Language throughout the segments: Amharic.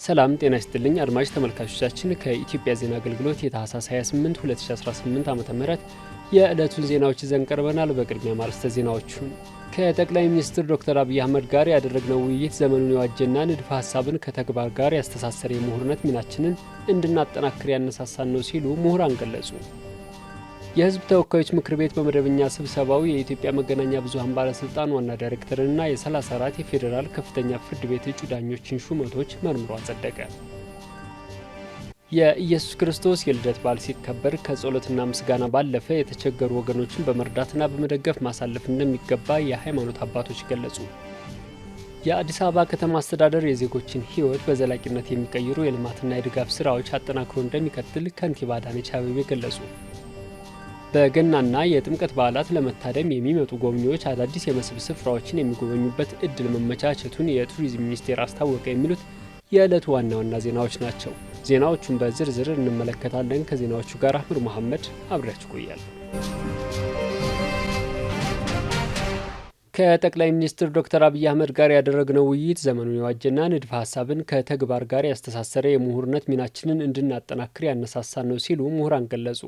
ሰላም ጤና ይስጥልኝ አድማጭ ተመልካቾቻችን ከኢትዮጵያ ዜና አገልግሎት የታህሳስ 28 2018 ዓ.ም የዕለቱን ዜናዎች ይዘን ቀርበናል። በቅድሚያ ማርስተ ዜናዎቹን ከጠቅላይ ሚኒስትር ዶክተር አብይ አህመድ ጋር ያደረግነው ውይይት ዘመኑን የዋጀና ንድፈ ሐሳብን ከተግባር ጋር ያስተሳሰረ የምሁርነት ሚናችንን እንድናጠናክር ያነሳሳን ነው ሲሉ ምሁራን ገለጹ። የህዝብ ተወካዮች ምክር ቤት በመደበኛ ስብሰባው የኢትዮጵያ መገናኛ ብዙሃን ባለስልጣን ዋና ዳይሬክተርና የ34 የፌዴራል ከፍተኛ ፍርድ ቤት እጩ ዳኞችን ሹመቶች መርምሮ አጸደቀ። የኢየሱስ ክርስቶስ የልደት በዓል ሲከበር ከጸሎትና ምስጋና ባለፈ የተቸገሩ ወገኖችን በመርዳትና በመደገፍ ማሳለፍ እንደሚገባ የሃይማኖት አባቶች ገለጹ። የአዲስ አበባ ከተማ አስተዳደር የዜጎችን ሕይወት በዘላቂነት የሚቀይሩ የልማትና የድጋፍ ስራዎች አጠናክሮ እንደሚቀጥል ከንቲባ አዳነች አቤቤ ገለጹ። በገናና የጥምቀት በዓላት ለመታደም የሚመጡ ጎብኚዎች አዳዲስ የመስህብ ስፍራዎችን የሚጎበኙበት እድል መመቻቸቱን የቱሪዝም ሚኒስቴር አስታወቀ። የሚሉት የዕለቱ ዋና ዋና ዜናዎች ናቸው። ዜናዎቹን በዝርዝር እንመለከታለን። ከዜናዎቹ ጋር አህመድ መሐመድ አብሬያችሁ ቆያለሁ። ከጠቅላይ ሚኒስትር ዶክተር አብይ አህመድ ጋር ያደረግነው ውይይት ዘመኑን የዋጀና ንድፈ ሐሳብን ከተግባር ጋር ያስተሳሰረ የምሁርነት ሚናችንን እንድናጠናክር ያነሳሳን ነው ሲሉ ምሁራን ገለጹ።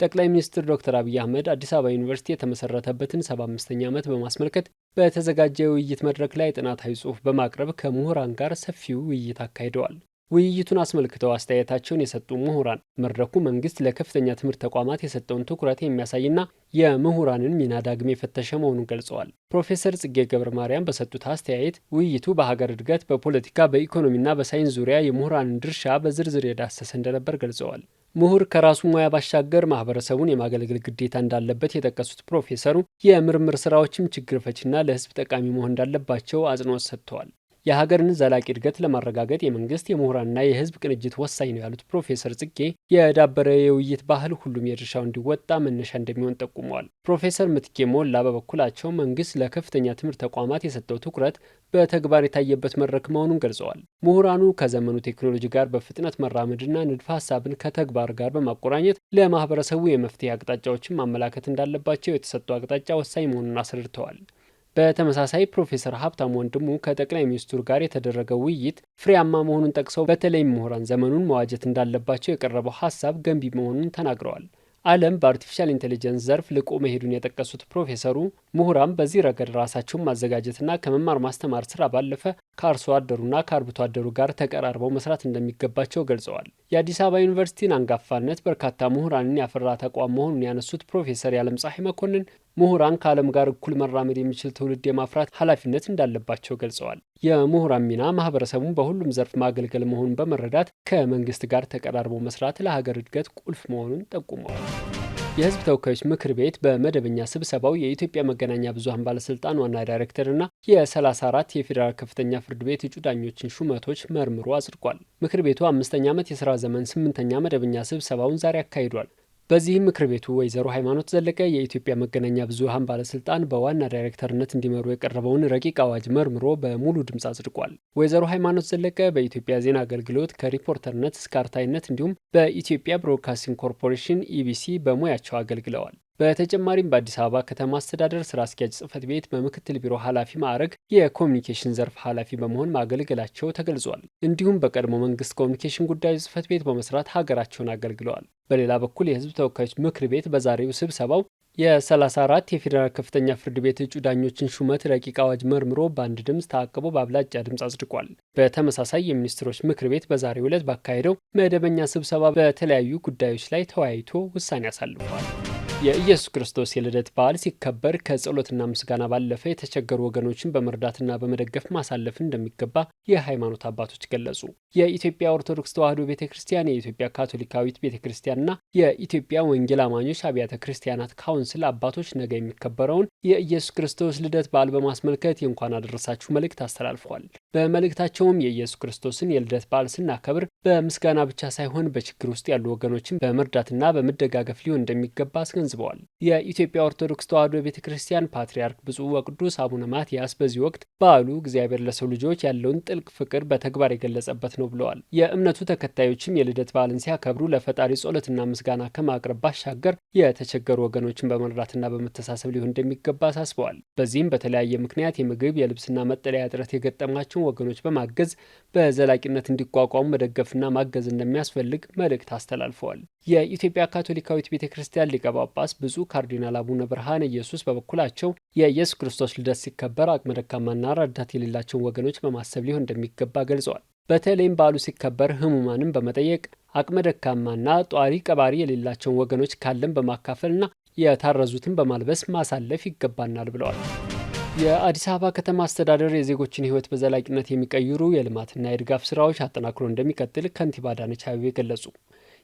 ጠቅላይ ሚኒስትር ዶክተር አብይ አህመድ አዲስ አበባ ዩኒቨርሲቲ የተመሰረተበትን 75ኛ ዓመት በማስመልከት በተዘጋጀ የውይይት መድረክ ላይ ጥናታዊ ጽሑፍ በማቅረብ ከምሁራን ጋር ሰፊው ውይይት አካሂደዋል። ውይይቱን አስመልክተው አስተያየታቸውን የሰጡ ምሁራን መድረኩ መንግስት ለከፍተኛ ትምህርት ተቋማት የሰጠውን ትኩረት የሚያሳይና የምሁራንን ሚና ዳግም የፈተሸ መሆኑን ገልጸዋል። ፕሮፌሰር ጽጌ ገብረ ማርያም በሰጡት አስተያየት ውይይቱ በሀገር እድገት፣ በፖለቲካ፣ በኢኮኖሚና በሳይንስ ዙሪያ የምሁራንን ድርሻ በዝርዝር የዳሰሰ እንደነበር ገልጸዋል። ምሁር ከራሱ ሙያ ባሻገር ማህበረሰቡን የማገልገል ግዴታ እንዳለበት የጠቀሱት ፕሮፌሰሩ የምርምር ስራዎችም ችግር ፈችና ለሕዝብ ጠቃሚ መሆን እንዳለባቸው አጽንኦት ሰጥተዋል። የሀገርን ዘላቂ እድገት ለማረጋገጥ የመንግስት የምሁራንና የህዝብ ቅንጅት ወሳኝ ነው ያሉት ፕሮፌሰር ጽጌ የዳበረ የውይይት ባህል ሁሉም የድርሻው እንዲወጣ መነሻ እንደሚሆን ጠቁመዋል። ፕሮፌሰር ምትኬ ሞላ በበኩላቸው መንግስት ለከፍተኛ ትምህርት ተቋማት የሰጠው ትኩረት በተግባር የታየበት መድረክ መሆኑን ገልጸዋል። ምሁራኑ ከዘመኑ ቴክኖሎጂ ጋር በፍጥነት መራመድና ንድፈ ሐሳብን ከተግባር ጋር በማቆራኘት ለማህበረሰቡ የመፍትሄ አቅጣጫዎችን ማመላከት እንዳለባቸው የተሰጠው አቅጣጫ ወሳኝ መሆኑን አስረድተዋል። በተመሳሳይ ፕሮፌሰር ሀብታሙ ወንድሙ ከጠቅላይ ሚኒስትሩ ጋር የተደረገው ውይይት ፍሬያማ መሆኑን ጠቅሰው በተለይም ምሁራን ዘመኑን መዋጀት እንዳለባቸው የቀረበው ሀሳብ ገንቢ መሆኑን ተናግረዋል። ዓለም በአርቲፊሻል ኢንቴሊጀንስ ዘርፍ ልቆ መሄዱን የጠቀሱት ፕሮፌሰሩ ምሁራን በዚህ ረገድ ራሳቸውን ማዘጋጀትና ከመማር ማስተማር ስራ ባለፈ ከአርሶ አደሩና ከአርብቶ አደሩ ጋር ተቀራርበው መስራት እንደሚገባቸው ገልጸዋል። የአዲስ አበባ ዩኒቨርሲቲን አንጋፋነት በርካታ ምሁራንን ያፈራ ተቋም መሆኑን ያነሱት ፕሮፌሰር የዓለም ፀሐይ መኮንን ምሁራን ከዓለም ጋር እኩል መራመድ የሚችል ትውልድ የማፍራት ኃላፊነት እንዳለባቸው ገልጸዋል። የምሁራን ሚና ማህበረሰቡን በሁሉም ዘርፍ ማገልገል መሆኑን በመረዳት ከመንግስት ጋር ተቀራርቦ መስራት ለሀገር እድገት ቁልፍ መሆኑን ጠቁመዋል። የህዝብ ተወካዮች ምክር ቤት በመደበኛ ስብሰባው የኢትዮጵያ መገናኛ ብዙሃን ባለስልጣን ዋና ዳይሬክተርና የ34 የፌዴራል ከፍተኛ ፍርድ ቤት እጩ ዳኞችን ሹመቶች መርምሮ አጽድቋል። ምክር ቤቱ 5ኛ ዓመት የሥራ ዘመን 8ኛ መደበኛ ስብሰባውን ዛሬ አካሂዷል። በዚህም ምክር ቤቱ ወይዘሮ ሃይማኖት ዘለቀ የኢትዮጵያ መገናኛ ብዙሃን ባለስልጣን በዋና ዳይሬክተርነት እንዲመሩ የቀረበውን ረቂቅ አዋጅ መርምሮ በሙሉ ድምፅ አጽድቋል። ወይዘሮ ሃይማኖት ዘለቀ በኢትዮጵያ ዜና አገልግሎት ከሪፖርተርነት እስከ አርታይነት እንዲሁም በኢትዮጵያ ብሮድካስቲንግ ኮርፖሬሽን ኢቢሲ በሙያቸው አገልግለዋል። በተጨማሪም በአዲስ አበባ ከተማ አስተዳደር ስራ አስኪያጅ ጽህፈት ቤት በምክትል ቢሮ ኃላፊ ማዕረግ የኮሚኒኬሽን ዘርፍ ኃላፊ በመሆን ማገልገላቸው ተገልጿል። እንዲሁም በቀድሞ መንግስት ኮሚኒኬሽን ጉዳዮች ጽህፈት ቤት በመስራት ሀገራቸውን አገልግለዋል። በሌላ በኩል የህዝብ ተወካዮች ምክር ቤት በዛሬው ስብሰባው የ34 የፌዴራል ከፍተኛ ፍርድ ቤት እጩ ዳኞችን ሹመት ረቂቅ አዋጅ መርምሮ በአንድ ድምፅ ተአቅቦ በአብላጫ ድምፅ አጽድቋል። በተመሳሳይ የሚኒስትሮች ምክር ቤት በዛሬው ዕለት ባካሄደው መደበኛ ስብሰባ በተለያዩ ጉዳዮች ላይ ተወያይቶ ውሳኔ አሳልፏል። የኢየሱስ ክርስቶስ የልደት በዓል ሲከበር ከጸሎትና ምስጋና ባለፈ የተቸገሩ ወገኖችን በመርዳትና በመደገፍ ማሳለፍ እንደሚገባ የሃይማኖት አባቶች ገለጹ። የኢትዮጵያ ኦርቶዶክስ ተዋሕዶ ቤተ ክርስቲያን፣ የኢትዮጵያ ካቶሊካዊት ቤተ ክርስቲያንና የኢትዮጵያ ወንጌል አማኞች አብያተ ክርስቲያናት ካውንስል አባቶች ነገ የሚከበረውን የኢየሱስ ክርስቶስ ልደት በዓል በማስመልከት የእንኳን አደረሳችሁ መልእክት አስተላልፈዋል። በመልእክታቸውም የኢየሱስ ክርስቶስን የልደት በዓል ስናከብር በምስጋና ብቻ ሳይሆን በችግር ውስጥ ያሉ ወገኖችን በመርዳትና በመደጋገፍ ሊሆን እንደሚገባ አስገንዝበዋል። አስገንዝበዋል። የኢትዮጵያ ኦርቶዶክስ ተዋሕዶ ቤተ ክርስቲያን ፓትርያርክ ብፁዕ ወቅዱስ አቡነ ማትያስ በዚህ ወቅት በዓሉ እግዚአብሔር ለሰው ልጆች ያለውን ጥልቅ ፍቅር በተግባር የገለጸበት ነው ብለዋል። የእምነቱ ተከታዮችም የልደት በዓልን ሲያከብሩ ለፈጣሪ ጸሎትና ምስጋና ከማቅረብ ባሻገር የተቸገሩ ወገኖችን በመርዳትና በመተሳሰብ ሊሆን እንደሚገባ አሳስበዋል። በዚህም በተለያየ ምክንያት የምግብ የልብስና መጠለያ እጥረት የገጠማቸውን ወገኖች በማገዝ በዘላቂነት እንዲቋቋሙ መደገፍና ማገዝ እንደሚያስፈልግ መልእክት አስተላልፈዋል። የኢትዮጵያ ካቶሊካዊት ቤተ ክርስቲያን ሊቀ ጳጳስ ብፁዕ ካርዲናል አቡነ ብርሃነ ኢየሱስ በበኩላቸው የኢየሱስ ክርስቶስ ልደት ሲከበር አቅመ ደካማና ረዳት የሌላቸውን ወገኖች በማሰብ ሊሆን እንደሚገባ ገልጸዋል። በተለይም በዓሉ ሲከበር ሕሙማንን በመጠየቅ አቅመ ደካማና ጧሪ ቀባሪ የሌላቸውን ወገኖች ካለን በማካፈልና የታረዙትን በማልበስ ማሳለፍ ይገባናል ብለዋል። የአዲስ አበባ ከተማ አስተዳደር የዜጎችን ሕይወት በዘላቂነት የሚቀይሩ የልማትና የድጋፍ ስራዎች አጠናክሮ እንደሚቀጥል ከንቲባ አዳነች አቤቤ ገለጹ።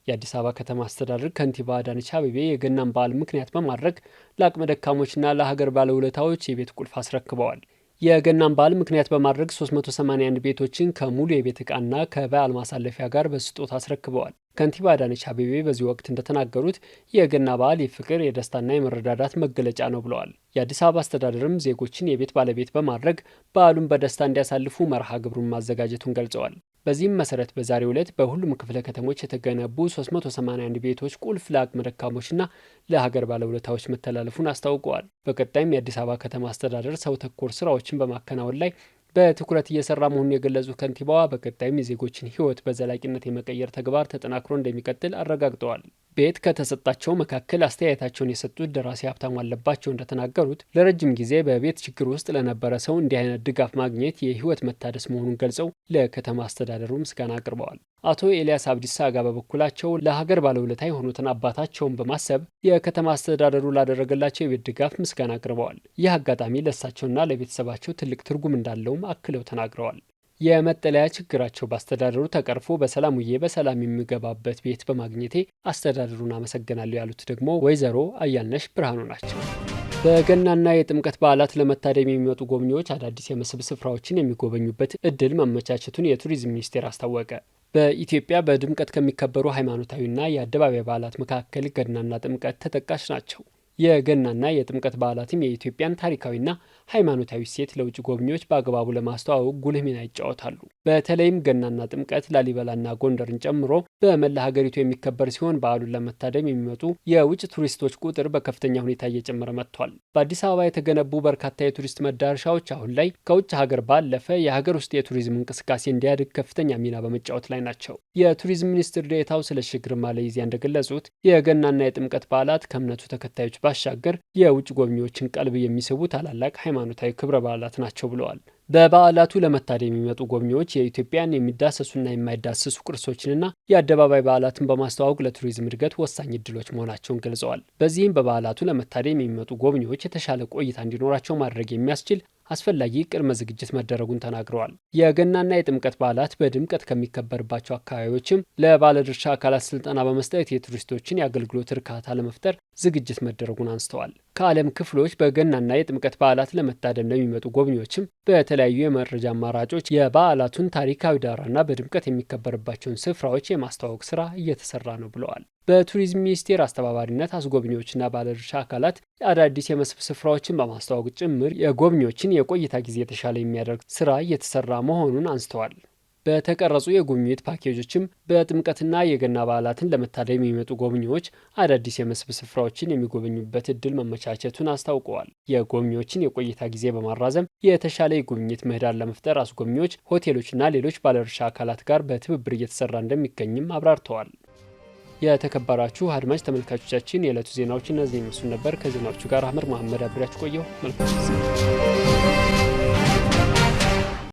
የአዲስ አበባ ከተማ አስተዳደር ከንቲባ አዳነች አቤቤ የገናን በዓል ምክንያት በማድረግ ለአቅመ ደካሞችና ለሀገር ባለውለታዎች የቤት ቁልፍ አስረክበዋል። የገናን በዓል ምክንያት በማድረግ 381 ቤቶችን ከሙሉ የቤት ዕቃና ከበዓል ማሳለፊያ ጋር በስጦታ አስረክበዋል። ከንቲባ አዳነች አቤቤ በዚህ ወቅት እንደተናገሩት የገና በዓል የፍቅር የደስታና የመረዳዳት መገለጫ ነው ብለዋል። የአዲስ አበባ አስተዳደርም ዜጎችን የቤት ባለቤት በማድረግ በዓሉን በደስታ እንዲያሳልፉ መርሃ ግብሩን ማዘጋጀቱን ገልጸዋል። በዚህም መሰረት በዛሬው ዕለት በሁሉም ክፍለ ከተሞች የተገነቡ 381 ቤቶች ቁልፍ ለአቅመ ደካሞችና ለሀገር ባለውለታዎች መተላለፉን አስታውቀዋል። በቀጣይም የአዲስ አበባ ከተማ አስተዳደር ሰው ተኮር ስራዎችን በማከናወን ላይ በትኩረት እየሰራ መሆኑን የገለጹት ከንቲባዋ በቀጣይም የዜጎችን ሕይወት በዘላቂነት የመቀየር ተግባር ተጠናክሮ እንደሚቀጥል አረጋግጠዋል። ቤት ከተሰጣቸው መካከል አስተያየታቸውን የሰጡት ደራሲ ሀብታሙ አለባቸው እንደተናገሩት ለረጅም ጊዜ በቤት ችግር ውስጥ ለነበረ ሰው እንዲህ አይነት ድጋፍ ማግኘት የሕይወት መታደስ መሆኑን ገልጸው ለከተማ አስተዳደሩ ምስጋና አቅርበዋል። አቶ ኤልያስ አብዲሳ አጋ በበኩላቸው ለሀገር ባለውለታ የሆኑትን አባታቸውን በማሰብ የከተማ አስተዳደሩ ላደረገላቸው የቤት ድጋፍ ምስጋና አቅርበዋል። ይህ አጋጣሚ ለእሳቸውና ለቤተሰባቸው ትልቅ ትርጉም እንዳለውም አክለው ተናግረዋል። የመጠለያ ችግራቸው በአስተዳደሩ ተቀርፎ በሰላም ውዬ በሰላም የሚገባበት ቤት በማግኘቴ አስተዳደሩን አመሰግናለሁ ያሉት ደግሞ ወይዘሮ አያልነሽ ብርሃኑ ናቸው። በገናና የጥምቀት በዓላት ለመታደም የሚመጡ ጎብኚዎች አዳዲስ የመስህብ ስፍራዎችን የሚጎበኙበት እድል መመቻቸቱን የቱሪዝም ሚኒስቴር አስታወቀ። በኢትዮጵያ በድምቀት ከሚከበሩ ሃይማኖታዊና የአደባባይ በዓላት መካከል ገናና ጥምቀት ተጠቃሽ ናቸው። የገናና የጥምቀት በዓላትም የኢትዮጵያን ታሪካዊና ሃይማኖታዊ እሴት ለውጭ ጎብኚዎች በአግባቡ ለማስተዋወቅ ጉልህ ሚና ይጫወታሉ። በተለይም ገናና ጥምቀት ላሊበላና ጎንደርን ጨምሮ በመላ ሀገሪቱ የሚከበር ሲሆን በዓሉን ለመታደም የሚመጡ የውጭ ቱሪስቶች ቁጥር በከፍተኛ ሁኔታ እየጨመረ መጥቷል። በአዲስ አበባ የተገነቡ በርካታ የቱሪስት መዳረሻዎች አሁን ላይ ከውጭ ሀገር ባለፈ የሀገር ውስጥ የቱሪዝም እንቅስቃሴ እንዲያድግ ከፍተኛ ሚና በመጫወት ላይ ናቸው። የቱሪዝም ሚኒስትር ዴኤታው ስለሺ ግርማ ለኢዜአ እንደገለጹት የገናና የጥምቀት በዓላት ከእምነቱ ተከታዮች ባሻገር የውጭ ጎብኚዎችን ቀልብ የሚስቡ ታላላቅ ሃይማኖታዊ ክብረ በዓላት ናቸው ብለዋል። በበዓላቱ ለመታደም የሚመጡ ጎብኚዎች የኢትዮጵያን የሚዳሰሱና የማይዳሰሱ ቅርሶችንና የአደባባይ በዓላትን በማስተዋወቅ ለቱሪዝም እድገት ወሳኝ እድሎች መሆናቸውን ገልጸዋል። በዚህም በበዓላቱ ለመታደም የሚመጡ ጎብኚዎች የተሻለ ቆይታ እንዲኖራቸው ማድረግ የሚያስችል አስፈላጊ ቅድመ ዝግጅት መደረጉን ተናግረዋል። የገናና የጥምቀት በዓላት በድምቀት ከሚከበርባቸው አካባቢዎችም ለባለድርሻ አካላት ስልጠና በመስጠት የቱሪስቶችን የአገልግሎት እርካታ ለመፍጠር ዝግጅት መደረጉን አንስተዋል። ከዓለም ክፍሎች በገናና የጥምቀት በዓላት ለመታደም ለሚመጡ ጎብኚዎችም በተለያዩ የመረጃ አማራጮች የበዓላቱን ታሪካዊ ዳራና በድምቀት የሚከበርባቸውን ስፍራዎች የማስተዋወቅ ስራ እየተሰራ ነው ብለዋል። በቱሪዝም ሚኒስቴር አስተባባሪነት አስጎብኚዎችና ባለድርሻ አካላት አዳዲስ የመስህብ ስፍራዎችን በማስተዋወቅ ጭምር የጎብኚዎችን የቆይታ ጊዜ የተሻለ የሚያደርግ ስራ እየተሰራ መሆኑን አንስተዋል። በተቀረጹ የጉብኝት ፓኬጆችም በጥምቀትና የገና በዓላትን ለመታደም የሚመጡ ጎብኚዎች አዳዲስ የመስህብ ስፍራዎችን የሚጎበኙበት እድል መመቻቸቱን አስታውቀዋል። የጎብኚዎችን የቆይታ ጊዜ በማራዘም የተሻለ የጉብኝት ምህዳር ለመፍጠር አስጎብኚዎች፣ ሆቴሎችና ሌሎች ባለድርሻ አካላት ጋር በትብብር እየተሰራ እንደሚገኝም አብራርተዋል። የተከበራችሁ አድማጭ ተመልካቾቻችን የዕለቱ ዜናዎች እነዚህ ይመስሉ ነበር። ከዜናዎቹ ጋር አህመድ መሐመድ አብሬያችሁ ቆየሁ። መልካም ጊዜ